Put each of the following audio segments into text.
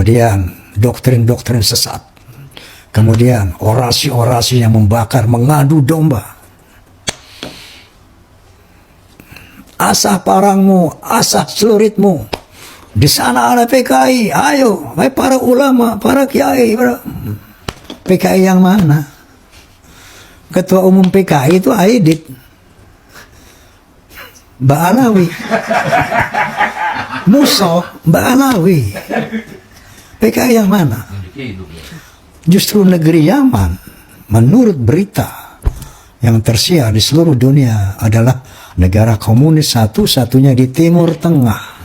kemudian doktrin-doktrin sesat, kemudian orasi-orasi yang membakar, mengadu domba. Asah parangmu, asah celuritmu. Di sana ada PKI, ayo, hai para ulama, para kiai. PKI yang mana? Ketua umum PKI itu Aidit, Mbak Alawi, Muso, Mbak Alawi. PKI yang mana? Justru negeri Yaman, menurut berita yang tersiar di seluruh dunia, adalah negara komunis satu-satunya di Timur Tengah.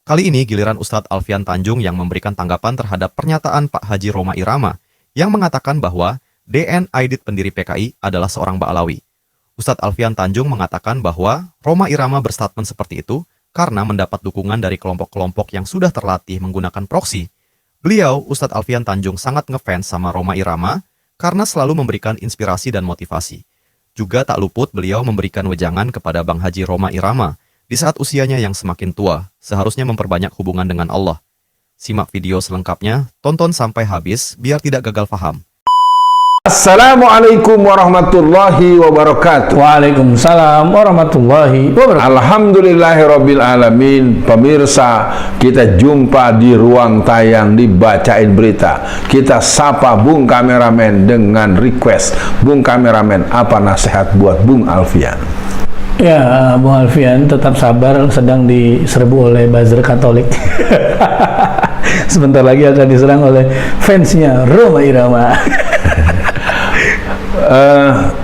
Kali ini giliran Ustadz Alfian Tanjung yang memberikan tanggapan terhadap pernyataan Pak Haji Roma Irama yang mengatakan bahwa DN Aidit pendiri PKI adalah seorang Ba'alawi. Ustadz Alfian Tanjung mengatakan bahwa Roma Irama berstatement seperti itu karena mendapat dukungan dari kelompok-kelompok yang sudah terlatih menggunakan proksi. Beliau, Ustadz Alfian Tanjung, sangat ngefans sama Roma Irama karena selalu memberikan inspirasi dan motivasi. Juga tak luput beliau memberikan wejangan kepada Bang Haji Roma Irama di saat usianya yang semakin tua, seharusnya memperbanyak hubungan dengan Allah. Simak video selengkapnya, tonton sampai habis biar tidak gagal paham. Assalamualaikum warahmatullahi wabarakatuh. Waalaikumsalam warahmatullahi wabarakatuh. Alhamdulillahirabbil alamin. Pemirsa, kita jumpa di ruang tayang dibacain berita. Kita sapa Bung Kameramen dengan request. Bung Kameramen, apa nasihat buat Bung Alfian? Ya, Bung Alfian tetap sabar, sedang diserbu oleh buzzer Katolik. Sebentar lagi akan diserang oleh fansnya Roma Irama.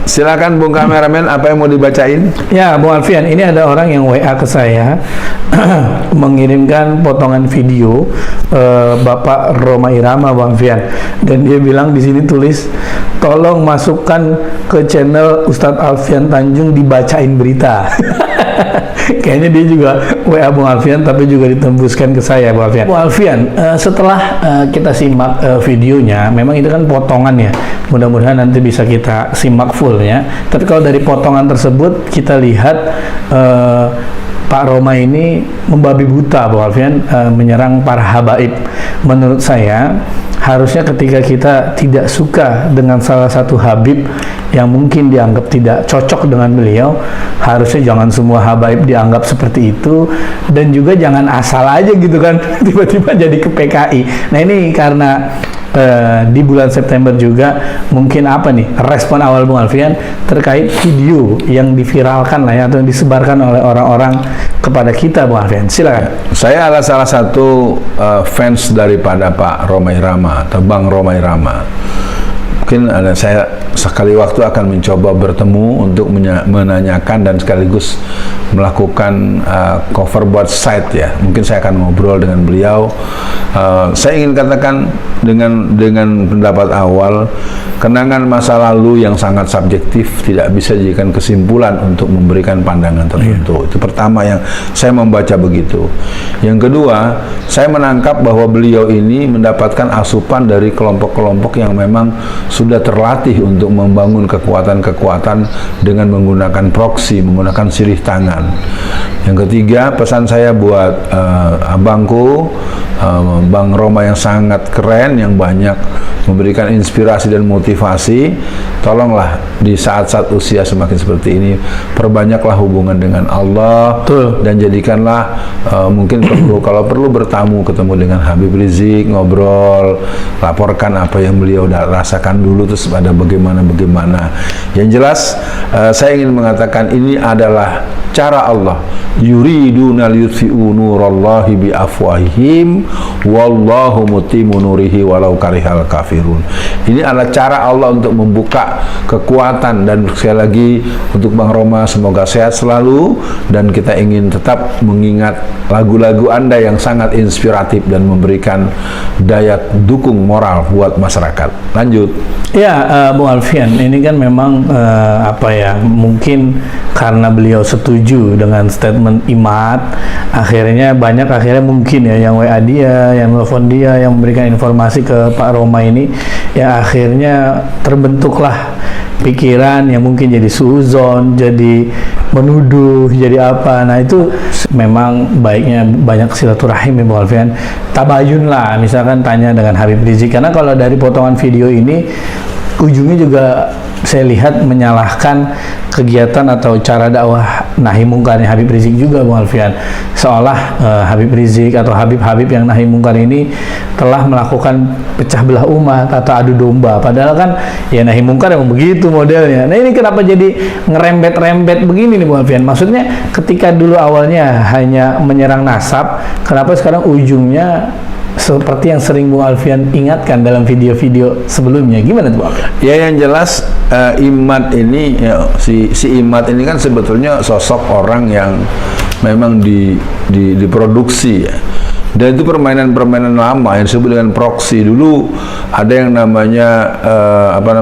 Silakan Bung Kameramen, apa yang mau dibacain? Ya, Bung Alfian, ini ada orang yang WA ke saya mengirimkan potongan video Bapak Roma Irama, Bung Alfian, dan dia bilang di sini tulis, tolong masukkan ke channel Ustadz Alfian Tanjung dibacain berita. Kayaknya dia juga WA Bung Alfian, tapi juga ditembuskan ke saya, Bung Alfian. Bung Alfian, setelah kita simak videonya, memang itu kan potongan ya. Mudah-mudahan nanti bisa kita simak fullnya. Tapi kalau dari potongan tersebut kita lihat Pak Roma ini membabi buta, Bung Alfian, menyerang para habaib. Menurut saya, harusnya ketika kita tidak suka dengan salah satu habib yang mungkin dianggap tidak cocok dengan beliau, harusnya jangan semua habaib dianggap seperti itu, dan juga jangan asal aja gitu kan tiba-tiba jadi ke PKI. Nah, ini karena di bulan September juga mungkin apa nih respon awal Bung Alfian terkait video yang diviralkan lah ya, atau yang disebarkan oleh orang-orang kepada kita, Bung Alfian. Silakan. Saya adalah salah satu fans daripada Pak Roma Irama atau Bang Roma Irama. Mungkin saya sekali waktu akan mencoba bertemu untuk menanyakan dan sekaligus melakukan cover buat site ya. Mungkin saya akan ngobrol dengan beliau. Saya ingin katakan dengan pendapat awal, kenangan masa lalu yang sangat subjektif tidak bisa dijadikan kesimpulan untuk memberikan pandangan tertentu. Itu pertama yang saya membaca begitu. Yang kedua, saya menangkap bahwa beliau ini mendapatkan asupan dari kelompok-kelompok yang memang sudah terlatih untuk membangun kekuatan-kekuatan dengan menggunakan proksi, menggunakan silih tangan. Yang ketiga, pesan saya buat abangku, Bang Roma yang sangat keren, yang banyak memberikan inspirasi dan motivasi, tolonglah di saat-saat usia semakin seperti ini, perbanyaklah hubungan dengan Allah. Betul. Dan jadikanlah mungkin kalau perlu bertamu, ketemu dengan Habib Rizik, ngobrol, laporkan apa yang beliau udah rasakan dulu, terus pada bagaimana. Yang jelas, saya ingin mengatakan ini adalah cara Allah. Yuriduna liyutfi'u nurallahi bi afwahihim wallahu mutimmu nurihi walau karihal kafirun. Ini adalah cara Allah untuk membuka kekuatan, dan sekali lagi untuk Bang Roma semoga sehat selalu, dan kita ingin tetap mengingat lagu-lagu Anda yang sangat inspiratif dan memberikan daya dukung moral buat masyarakat. Lanjut. Ya, Bung Alfian, ini kan memang apa ya, mungkin karena beliau setuju setuju dengan statement Imad. Akhirnya mungkin ya yang WA dia, yang telepon dia, yang memberikan informasi ke Pak Roma ini, ya akhirnya terbentuklah pikiran yang mungkin jadi suuzon, jadi menuduh, jadi apa. Nah itu memang baiknya banyak silaturahim ya Bu Alfian. Tabayun lah, misalkan tanya dengan Habib Rizik, karena kalau dari potongan video ini ujungnya juga saya lihat menyalahkan kegiatan atau cara dakwah nahi mungkarnya Habib Rizik juga Bu Alfian. Seolah Habib Rizik atau Habib-Habib yang nahi mungkar ini telah melakukan pecah belah umat atau adu domba. Padahal kan ya nahi mungkar emang begitu modelnya. Nah ini kenapa jadi ngerembet-rembet begini nih Bu Alfian? Maksudnya ketika dulu awalnya hanya menyerang nasab, kenapa sekarang ujungnya seperti yang sering Bu Alfian ingatkan dalam video-video sebelumnya? Gimana tuh Bu Alfian? Ya yang jelas Imad ini ya, si Imad ini kan sebetulnya sosok orang yang memang diproduksi ya. Dan itu permainan-permainan lama yang disebut dengan proksi. Dulu ada yang namanya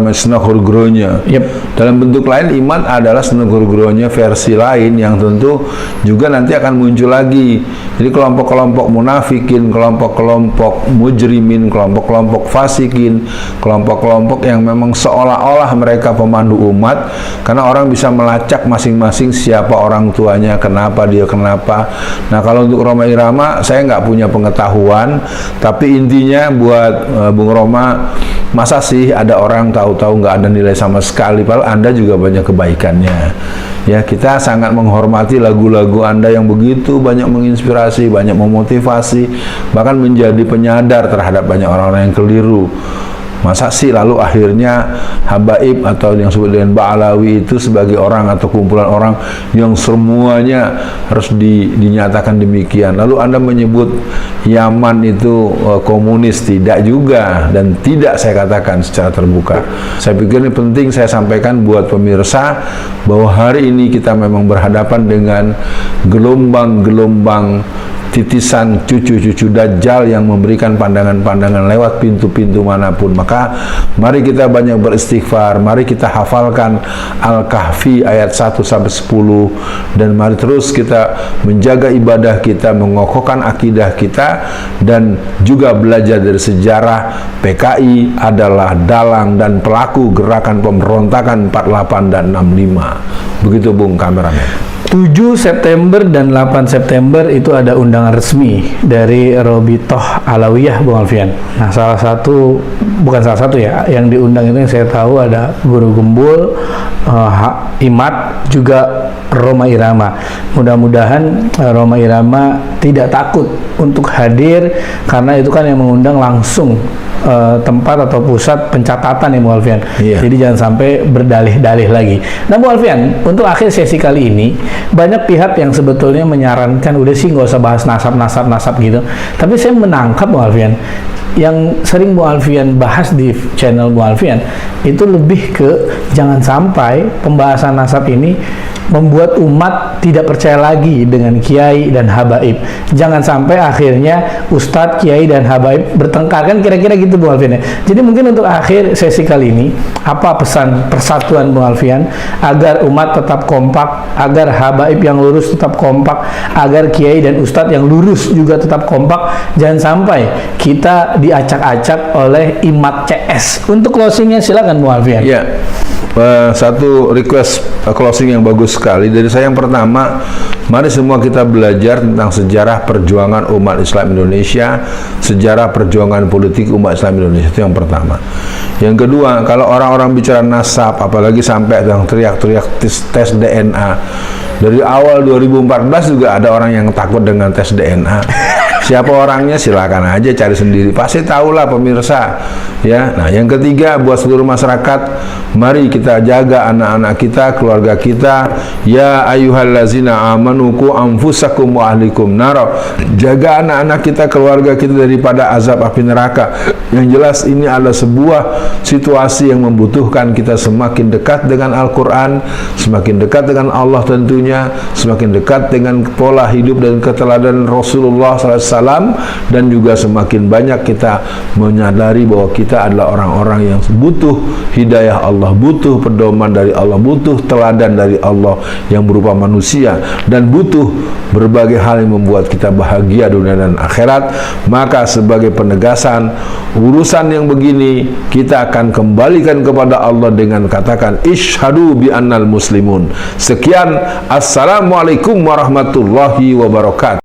Snogurgronya. Yep. Dalam bentuk lain Imad adalah Snogurgronya versi lain yang tentu juga nanti akan muncul lagi. Jadi kelompok-kelompok munafikin, kelompok-kelompok mujrimin, kelompok-kelompok fasikin, kelompok-kelompok yang memang seolah-olah mereka pemandu umat, karena orang bisa melacak masing-masing siapa orang tuanya, kenapa dia kenapa. Nah kalau untuk Roma Irama saya nggak punya pengetahuan, tapi intinya buat Bung Roma, masa sih ada orang tahu-tahu nggak ada nilai sama sekali, padahal Anda juga banyak kebaikannya. Ya, kita sangat menghormati lagu-lagu Anda yang begitu banyak menginspirasi, banyak memotivasi, bahkan menjadi penyadar terhadap banyak orang-orang yang keliru. Masa sih lalu akhirnya habaib atau yang disebut dengan Ba'alawi itu sebagai orang atau kumpulan orang yang semuanya harus dinyatakan demikian. Lalu Anda menyebut Yaman itu komunis, tidak juga, dan tidak saya katakan secara terbuka. Saya pikir ini penting saya sampaikan buat pemirsa bahwa hari ini kita memang berhadapan dengan gelombang-gelombang titisan cucu-cucu Dajjal yang memberikan pandangan-pandangan lewat pintu-pintu manapun. Maka mari kita banyak beristighfar, mari kita hafalkan Al-Kahfi ayat 1-10, dan mari terus kita menjaga ibadah kita, mengokohkan akidah kita, dan juga belajar dari sejarah. PKI adalah dalang dan pelaku gerakan pemberontakan 48 dan 65. Begitu Bung kameramen. 7 September dan 8 September itu ada undangan resmi dari Robitoh Alawiyah Bung Alfian. Nah bukan salah satu ya, yang diundang itu yang saya tahu ada Guru Gembul, Imad, juga Roma Irama. Mudah-mudahan Roma Irama tidak takut untuk hadir, karena itu kan yang mengundang langsung tempat atau pusat pencatatan ya Bu Alfian. Iya. Jadi jangan sampai berdalih-dalih lagi. Nah Bu Alfian, untuk akhir sesi kali ini banyak pihak yang sebetulnya menyarankan udah sih nggak usah bahas nasab gitu. Tapi saya menangkap Bu Alfian, yang sering Bu Alfian bahas di channel Bu Alfian itu lebih ke jangan sampai pembahasan nasab ini membuat umat tidak percaya lagi dengan kiai dan habaib. Jangan sampai akhirnya ustadz, kiai, dan habaib bertengkar, kan kira-kira gitu Bu Alfian ya. Jadi mungkin untuk akhir sesi kali ini, apa pesan persatuan Bu Alfian agar umat tetap kompak, agar habaib yang lurus tetap kompak, agar kiai dan ustadz yang lurus juga tetap kompak, jangan sampai kita diacak-acak oleh Imad CS. Untuk closingnya silakan Bu Alfian. Ya, satu request closing yang bagus sekali dari saya. Yang pertama, mari semua kita belajar tentang sejarah perjuangan umat Islam Indonesia, sejarah perjuangan politik umat Islam Indonesia. Itu yang pertama. Yang kedua, kalau orang-orang bicara nasab, apalagi sampai yang teriak-teriak tes DNA, dari awal 2014 juga ada orang yang takut dengan tes DNA. Siapa orangnya silakan aja cari sendiri, pasti tahulah pemirsa ya. Nah yang ketiga, buat seluruh masyarakat, mari kita jaga anak-anak kita, keluarga kita. Ya ayyuhallazina amanu qu anfusakum wa ahlikum nar. Jaga anak-anak kita, keluarga kita daripada azab api neraka. Yang jelas ini adalah sebuah situasi yang membutuhkan kita semakin dekat dengan Al-Quran, semakin dekat dengan Allah tentunya, semakin dekat dengan pola hidup dan keteladanan Rasulullah SAW, wassalam, dan juga semakin banyak kita menyadari bahwa kita adalah orang-orang yang butuh hidayah Allah, butuh pedoman dari Allah, butuh teladan dari Allah yang berupa manusia, dan butuh berbagai hal yang membuat kita bahagia dunia dan akhirat. Maka sebagai penegasan urusan yang begini, kita akan kembalikan kepada Allah dengan katakan isyhadu bi annal muslimun. Sekian, assalamualaikum warahmatullahi wabarakatuh.